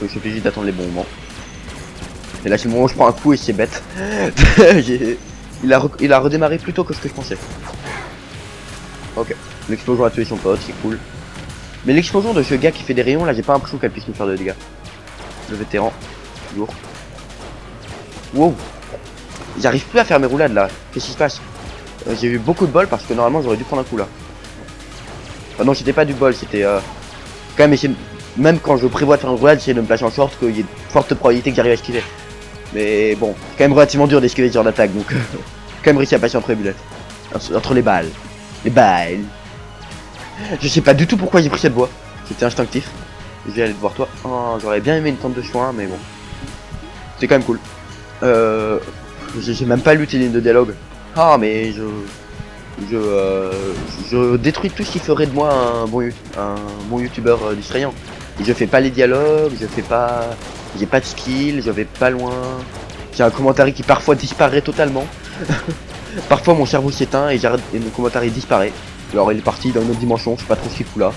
Je suis obligé d'attendre les bons moments. Et là c'est le moment où je prends un coup et c'est bête. il a redémarré plus tôt que ce que je pensais. Ok, l'explosion a tué son pote, c'est cool. Mais l'explosion de ce gars qui fait des rayons là, j'ai pas l'impression qu'elle puisse nous faire de dégâts. Le vétéran, lourd. Wow. J'arrive plus à faire mes roulades là. Qu'est-ce qui se passe? J'ai eu beaucoup de bol parce que normalement j'aurais dû prendre un coup là. Enfin non, c'était pas du bol, c'était quand même essayer, même quand je prévois de faire une roulade, j'essaie de me placer en short, qu'il y ait de fortes probabilités que j'arrive à esquiver. Mais bon, c'est quand même relativement dur d'esquiver ce genre d'attaque, donc quand même réussi à passer entre les bullets. Entre les balles. Les balles. Je sais pas du tout pourquoi j'ai pris cette voie. C'était instinctif. Je vais aller te voir toi. Oh, j'aurais bien aimé une tente de soin, mais bon. C'est quand même cool. J'ai même pas lu tes lignes de dialogue. Ah, mais je détruis tout ce qui ferait de moi un bon youtubeur distrayant. Et je fais pas les dialogues, je fais pas... J'ai pas de skill, je vais pas loin. J'ai un commentaire qui parfois disparaît totalement. Parfois mon cerveau s'éteint et j'arrête et mon commentaire il disparaît. Alors il est parti dans une autre dimension, je sais pas trop ce qu'il fout là.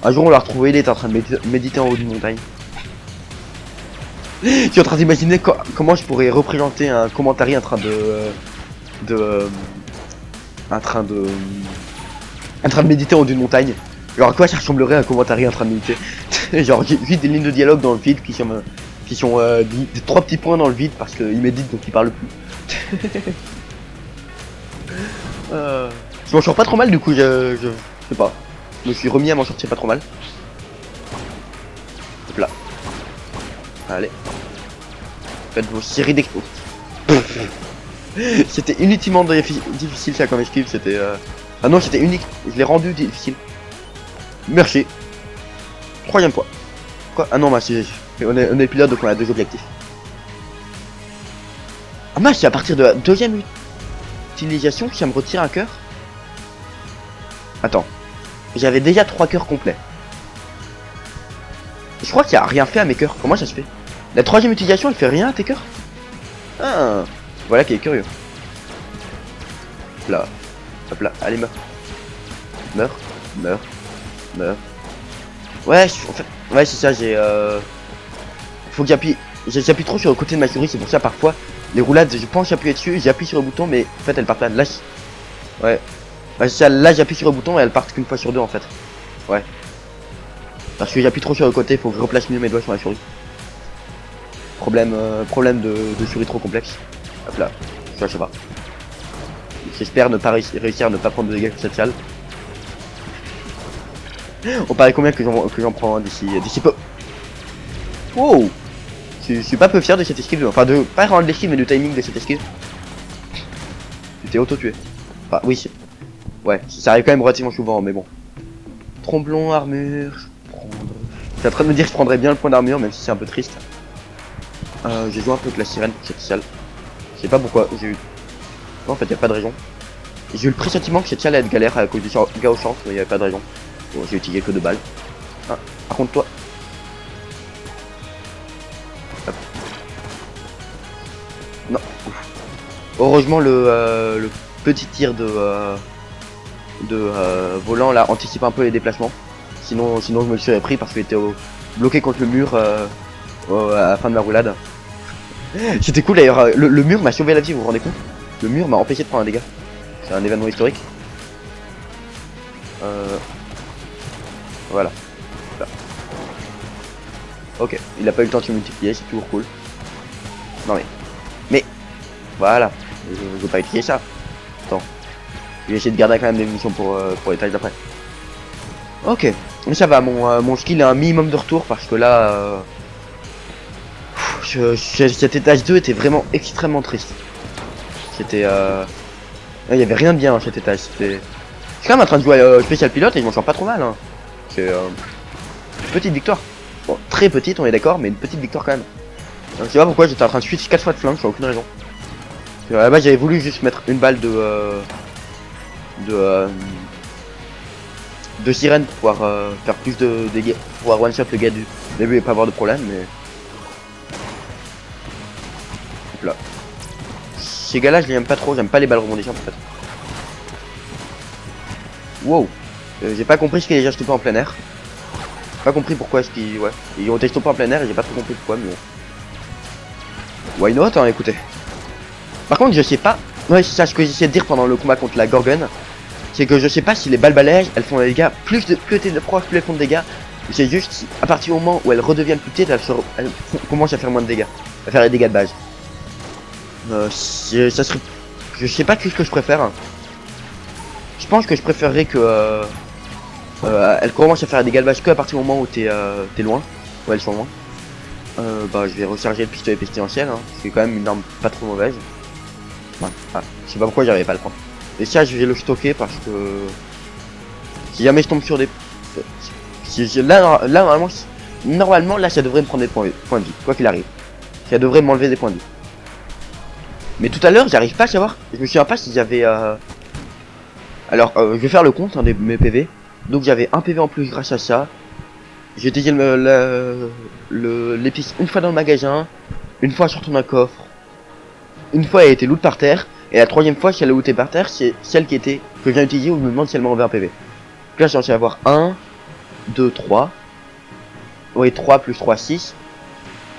Un jour on l'a retrouvé, il est en train de méditer en haut d'une montagne. Je suis en train d'imaginer comment je pourrais représenter un commentaire en train en train de méditer en haut d'une montagne. Genre à quoi ça ressemblerait un commentaire en train de méditer. Genre juste des lignes de dialogue dans le vide qui sont des 3 petits points dans le vide parce qu'il médite donc il parle plus. Je m'en sors pas trop mal du coup, je sais pas. Je me suis remis à m'en sortir pas trop mal. Hop là. Allez. Faites vos séries d'expos. C'était inutilement difficile ça comme esquive, c'était ah non c'était unique, je l'ai rendu difficile. Merci. 3ème fois. Quoi? Ah non bah on est pilote donc on a 2 objectifs. Ah bah c'est à partir de la 2ème utilisation que ça me retire un cœur. Attends. J'avais déjà 3 cœurs complets. Je crois qu'il a rien fait à mes cœurs. Comment ça se fait? La 3ème utilisation elle fait rien à tes cœurs? Ah, voilà qui est curieux. Hop là. Hop là. Allez meurs. Meurs. Meurs. Meurs. Ouais, en fait, ouais c'est ça, faut que j'appuie. J'appuie trop sur le côté de ma souris, c'est pour ça parfois les roulades, je pense appuyer dessus, j'appuie sur le bouton, mais en fait elles partent là. Ouais. Bah, ça, là j'appuie sur le bouton et elles partent qu'une fois sur 2 en fait. Ouais. Parce que j'appuie trop sur le côté, faut que je replace mieux mes doigts sur la souris. Problème de souris trop complexe. Hop là. Ça, je sais pas. J'espère ne pas réussir à ne pas prendre de dégâts sur cette salle. On paraît combien que j'en prends d'ici peu. Wow. Je suis pas peu fier de cette esquive, enfin de pas vraiment de l'esquive mais du timing de cette esquive. Tu t'es auto-tué. Enfin oui, ouais, ça arrive quand même relativement souvent mais bon. Tromblon, armure, t'es en train de me dire que je prendrais bien le point d'armure même si c'est un peu triste. J'ai joué un peu avec la sirène cette salle. Je sais pas pourquoi, j'ai eu... Non en fait y a pas de raison. J'ai eu le pressentiment que cette salle allait être galère à cause du gars au champ, mais y avait pas de raison. Bon, j'ai utilisé que 2 balles. Ah, par contre toi. Hop. Non. Heureusement le petit tir de volant là anticipe un peu les déplacements. Sinon je me le serais pris parce qu'il était bloqué contre le mur à la fin de ma roulade. C'était cool d'ailleurs, le mur m'a sauvé la vie, vous vous rendez compte? Le mur m'a empêché de prendre un dégât. C'est un événement historique. Voilà. Là. Ok, il a pas eu le temps de se multiplier, c'est toujours cool. Non mais voilà, je veux pas utiliser ça. Attends, je vais essayer de garder quand même des munitions pour les tâches d'après. Ok, mais ça va, mon skill a un minimum de retour parce que là, cet étage 2 était vraiment extrêmement triste. C'était il y avait rien de bien dans cet étage. Je suis quand même en train de jouer spécial pilote et je m'en sors pas trop mal. Hein. C'est une petite victoire. Bon, très petite, on est d'accord, mais une petite victoire quand même. Je sais pas pourquoi j'étais en train de switch 4 fois de flingue, sans aucune raison. À la base, j'avais voulu juste mettre une balle de sirène pour pouvoir faire plus de dégâts, pour pouvoir one shot le gars du début et pas avoir de problème, mais. Hop là. Ces gars là, je les aime pas trop, j'aime pas les balles rebondissantes en fait. Wow. J'ai pas compris ce qu'ils déjà stoppé en plein air. Pas compris pourquoi est-ce qu'ils... Ouais. Ils ont été stoppés en plein air et j'ai pas trop compris pourquoi mais... Why not hein, écoutez. Par contre je sais pas... Ouais c'est ça ce que j'essayais de dire pendant le combat contre la Gorgon. C'est que je sais pas si les balles balayage elles font des dégâts, plus t'es proche plus elles font de dégâts. C'est juste si, à partir du moment où elles redeviennent plus petites, elles commencent à faire moins de dégâts. À faire les dégâts de base. Ça serait... Je sais pas ce que je préfère. Je pense que je préférerais que Elle commence à faire des galevages que à partir du moment où t'es loin. Ouais, elles sont loin. Bah, je vais recharger le pistolet pestilentiel, hein. C'est quand même une arme pas trop mauvaise. Ouais. Ah, je sais pas pourquoi j'arrivais pas à le prendre. Et ça, je vais le stocker parce que si jamais je tombe sur des, là normalement, là, ça devrait me prendre des points de vie, quoi qu'il arrive. Ça devrait m'enlever des points de vie. Mais tout à l'heure, j'arrive pas à savoir. Je me souviens pas si j'avais. Alors, je vais faire le compte hein, de mes PV. Donc j'avais un PV en plus grâce à ça. J'ai utilisé l'épice une fois dans le magasin, une fois en sortant d'un coffre, une fois elle a été loot par terre, et la troisième fois si elle a looté par terre, c'est celle qui était que je viens d'utiliser où je me demande si elle m'a enlevé un PV. Donc là j'ai censé avoir 1, 2, 3. Oui, 3 plus 3, 6.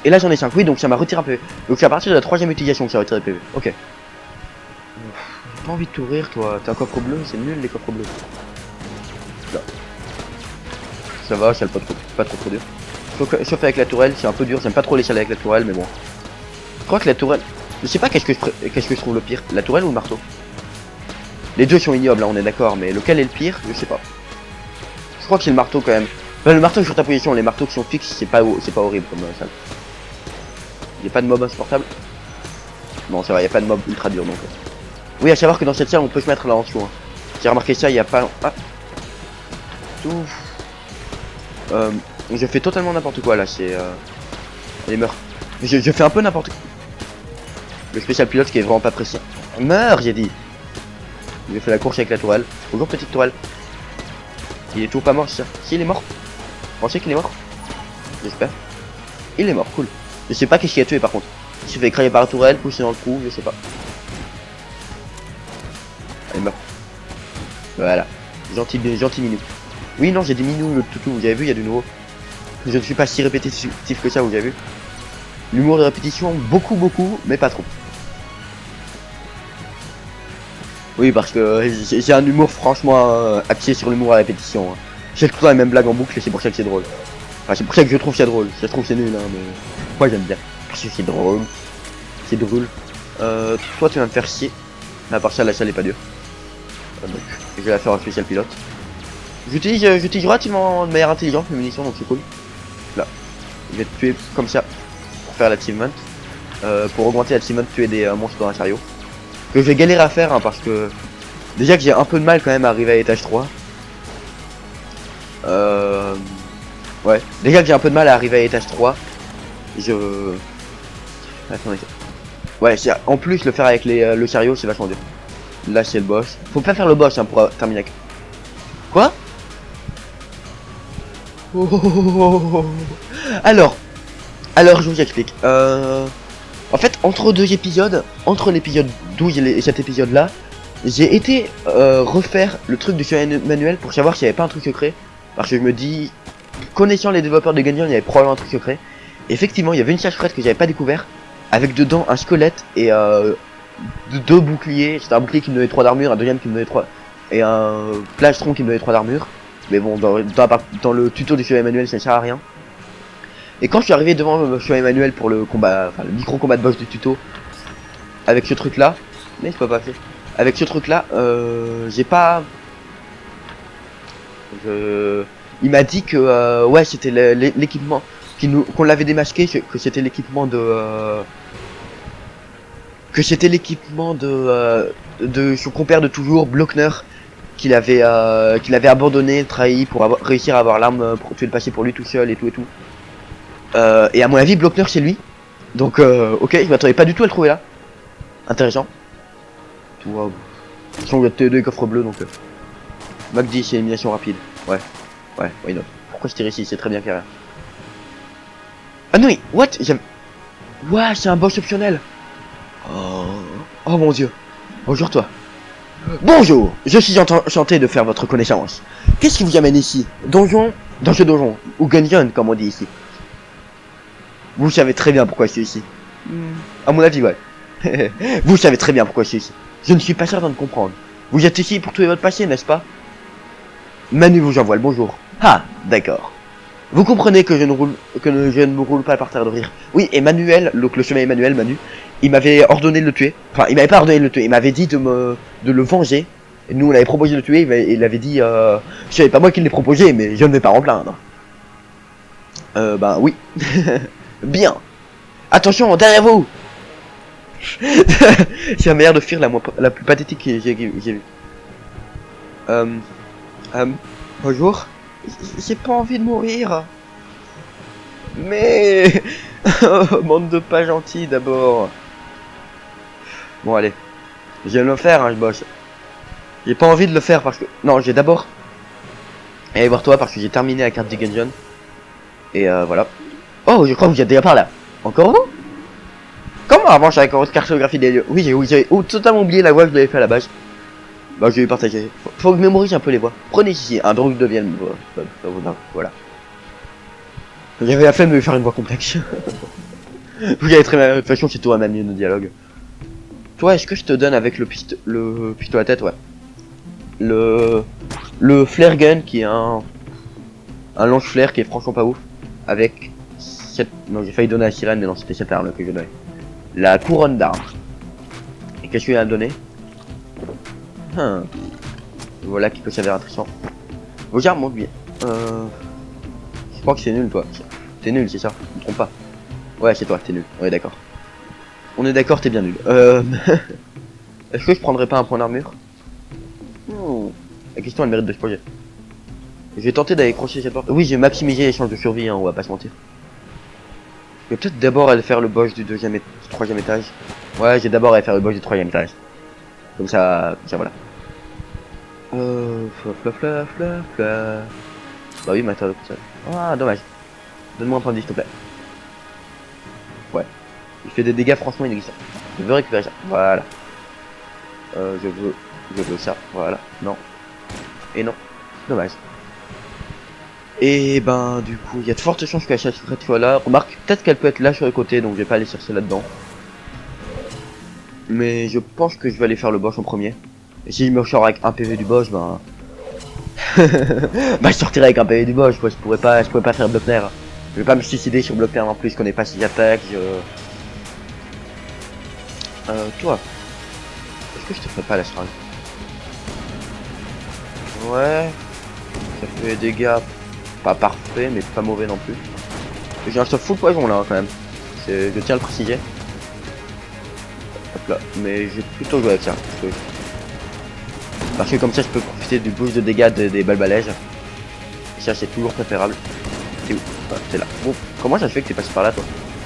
Et là j'en ai 5, oui, donc ça m'a retiré un PV. Donc c'est à partir de la troisième utilisation que ça a retiré le PV. Ok. J'ai pas envie de t'ouvrir toi, t'as un coffre bleu, c'est nul les coffres bleus. Là. Ça va, c'est pas trop dur. Sauf avec la tourelle, c'est un peu dur, j'aime pas trop les salles avec la tourelle, mais bon. Je crois que la tourelle... Je sais pas qu'est-ce que je trouve le pire, la tourelle ou le marteau. Les deux sont ignobles, là on est d'accord, mais lequel est le pire, je sais pas. Je crois que c'est le marteau quand même. Enfin, le marteau sur ta position, les marteaux qui sont fixes, c'est pas horrible comme salle. Y'a pas de mob insupportable. Non, c'est vrai, y'a pas de mob ultra dur donc. Oui, à savoir que dans cette salle on peut se mettre là en dessous. Hein. J'ai remarqué ça, il y a pas... Ah. Ouf. Je fais totalement n'importe quoi là, c'est elle meurt. Je fais un peu n'importe quoi. Le spécial pilote qui est vraiment pas précis. Meurs, j'ai dit. J'ai fait la course avec la tourelle. Bonjour petite tourelle. Il est toujours pas mort, c'est ça? Si, il est mort. Vous pensez qu'il est mort? J'espère. Il est mort, cool. Je sais pas qu'est-ce qu'il a tué par contre. Il s'est fait écraser par la tourelle, poussé dans le trou, je sais pas. Elle meurt. Voilà. Gentil minou. Oui, non, j'ai des minous, le toutou, vous avez vu, il y a du nouveau. Je ne suis pas si répétitif que ça, vous avez vu. L'humour de répétition, beaucoup, mais pas trop. Oui, parce que j'ai un humour franchement axé sur l'humour à répétition. Hein. J'ai tout le temps les mêmes blagues en boucle et c'est pour ça que c'est drôle. Enfin, c'est pour ça que je trouve ça drôle. Je trouve c'est nul, hein, mais moi j'aime bien. Parce que c'est drôle. C'est drôle. Toi, tu vas me faire chier. À part ça, la salle est pas dure. Donc, je vais la faire en spécial pilote. J'utilise relativement de manière intelligente mes munitions, donc c'est cool. Là, je vais te tuer comme ça pour faire l'achievement. Pour augmenter l'achievement, tuer des monstres dans un chariot. Que je vais galérer à faire, hein, parce que déjà que j'ai un peu de mal quand même à arriver à l'étage 3. Ouais, déjà que j'ai un peu de mal à arriver à l'étage 3. Attendez. Ouais, en plus le faire avec le chariot, c'est vachement dur. Là, c'est le boss. Faut pas faire le boss hein, pour terminer avec. Quoi? Alors, je vous explique. En fait, entre deux épisodes, entre l'épisode 12 et cet épisode-là, j'ai été refaire le truc du survie manuel pour savoir s'il n'y avait pas un truc secret. Parce que je me dis, connaissant les développeurs de Gungeon, il y avait probablement un truc secret. Effectivement, il y avait une sache-frette que j'avais pas découvert, avec dedans un squelette et deux boucliers. C'était un bouclier qui me donnait 3 d'armure, un deuxième qui me donnait 3, et un plastron qui me donnait 3 d'armure. Mais bon, dans le tuto du chemin manuel, ça ne sert à rien. Et quand je suis arrivé devant le chemin manuel pour le combat, enfin le micro combat de boss du tuto, avec ce truc là, mais c'est pas fait. Avec ce truc là, j'ai pas. Il m'a dit que ouais, c'était l'équipement qu'on l'avait démasqué, que c'était l'équipement de. Que c'était l'équipement de son compère de toujours, Blockner, qu'il avait abandonné, trahi pour réussir à avoir l'arme pour tuer le passé pour lui tout seul et tout. Et à mon avis, Blockner c'est lui. Donc ok, je m'attendais pas du tout à le trouver là. Intéressant. Waouh. De toute façon, il y a deux coffres bleus donc. Mac dit c'est élimination rapide. Ouais, why not. Pourquoi je tire ici? C'est très bien carré. Ah non, what? Ouah, c'est un boss optionnel. Oh mon dieu. Bonjour toi. Bonjour, je suis enchanté de faire votre connaissance. Qu'est-ce qui vous amène ici? Dans ce donjon, ou Gungeon comme on dit ici. Vous savez très bien pourquoi je suis ici. À mon avis, ouais. Vous savez très bien pourquoi je suis ici. Je ne suis pas certain de comprendre. Vous êtes ici pour tuer votre passé, n'est-ce pas? Manu vous envoie le bonjour. Ah, d'accord. Vous comprenez que je ne me roule pas par terre de rire. Oui, et Manuel, donc le chemin Emmanuel, Manu, il m'avait ordonné de le tuer. Enfin, il m'avait pas ordonné de le tuer, il m'avait dit de le venger Et nous on avait proposé de le tuer, il avait dit c'est pas moi qui l'ai proposé, mais je ne vais pas en plaindre. Bah oui. Bien. Attention, derrière vous. C'est la manière de fuir la plus pathétique que j'ai vue. Bonjour. J'ai pas envie de mourir. Mais... Bande de pas gentils d'abord. Bon allez. Je vais le faire, hein, je bosse. J'ai pas envie de le faire parce que... Non, j'ai d'abord... Allez voir toi parce que j'ai terminé la carte Gungeon. Et voilà. Oh, je crois que vous êtes déjà par là. Encore non? Comment avant j'avais encore une cartographie des lieux? Oui, j'ai totalement oublié la voie que je l'avais fait à la base. Bah je vais partager. Faut que je mémorise un peu les voies. Prenez ici un drôle de vienne. Voilà. J'avais la flemme de faire une voix complexe. Vous avez très bien. De toute façon c'est toi même mieux nos dialogues. Toi est-ce que je te donne avec le pistolet à tête? Ouais. Le flare gun qui est un lance-flare qui est franchement pas ouf. Avec cette... Non j'ai failli donner à la sirène mais non c'était cette arme que je donnais. La couronne d'armes. Et qu'est-ce qu'il a donné? Voilà qui peut s'avérer intéressant. Vos armes montent bien. Je crois que c'est nul toi. T'es nul c'est ça? Je me trompe pas. Ouais c'est toi, t'es nul. On est d'accord. On est d'accord, t'es bien nul. Est-ce que je prendrais pas un point d'armure? La question elle mérite de se poser. Je vais tenter d'aller crocher cette porte. Oui j'ai maximisé les chances de survie, hein, on va pas se mentir. Je vais peut-être d'abord aller faire le boss du troisième étage. Ouais j'ai d'abord aller faire le boss du troisième étage. Comme ça voilà. Bah oui, matériau tout seul. Ah, dommage. Donne-moi un point de vie, s'il te plaît. Ouais. Il fait des dégâts franchement inexistants. Je veux récupérer ça. Voilà. Je veux ça. Voilà. Non. Et non. Dommage. Et ben, du coup, il y a de fortes chances que la chasse secrète soit là. Remarque, peut-être qu'elle peut être là sur le côté, donc je vais pas aller chercher là-dedans. Mais je pense que je vais aller faire le boss en premier. Et si je me sors avec un PV du boss, ben... bah je sortirai avec un PV du boss, je pourrais pas faire Blockner. Je vais pas me suicider sur Blockner en plus, je connais pas ses attaques, toi, est-ce que je te ferais pas la seringue? Ouais, ça fait des dégâts pas parfaits, mais pas mauvais non plus. J'ai un stuff full poison là, quand même. Je tiens à le préciser. Hop là, mais j'ai plutôt joué avec ça. Parce que comme ça je peux profiter du boost de dégâts des balles balèzes. Et ça c'est toujours préférable. T'es où? Ah, t'es là. Bon, comment ça se fait que t'es passé par là toi?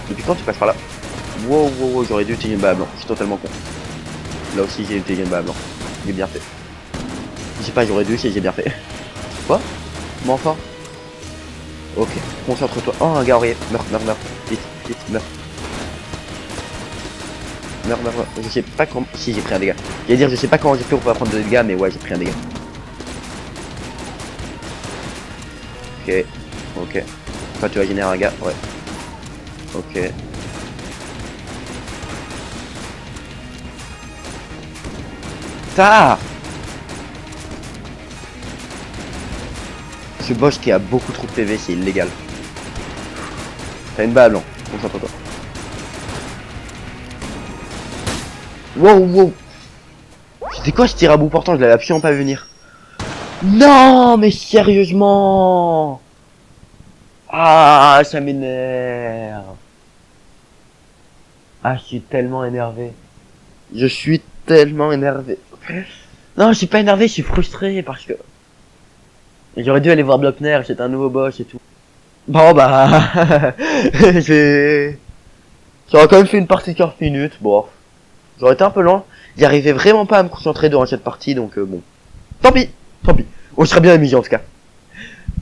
Depuis quand tu passes par là? Wow, j'aurais dû utiliser une balle blanc, je suis totalement con. Là aussi j'ai utilisé une balle blanc. J'ai bien fait. Je sais pas, j'aurais dû si j'ai bien fait. Quoi? Comment enfin? Ok, concentre-toi. Oh un gars oreiller. Meurs. Vite, meurs. Meurs. Je sais pas comment... Si j'ai pris un dégât. J'allais dire je sais pas comment j'ai fait pour pas prendre de dégâts mais ouais j'ai pris un dégât. Ok. Toi tu vas générer un gars, ouais. Ok. Ça. Ce boss qui a beaucoup trop de PV c'est illégal. T'as une balle non, concentre-toi. Wow. C'était quoi ce tir à bout portant? Je l'avais absolument pas vu venir. Non mais sérieusement. Ah ça m'énerve. Ah je suis tellement énervé. Non je suis pas énervé, je suis frustré parce que j'aurais dû aller voir Blockner, c'est un nouveau boss et tout. Bon bah j'aurais quand même fait une partie de 40 minutes. Bon j'aurais été un peu lent. J'arrivais vraiment pas à me concentrer durant cette partie donc bon. Tant pis. On serait bien amusé en tout cas.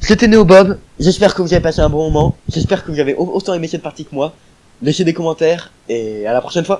C'était NeoBob, j'espère que vous avez passé un bon moment, j'espère que vous avez autant aimé cette partie que moi. Laissez des commentaires et à la prochaine fois.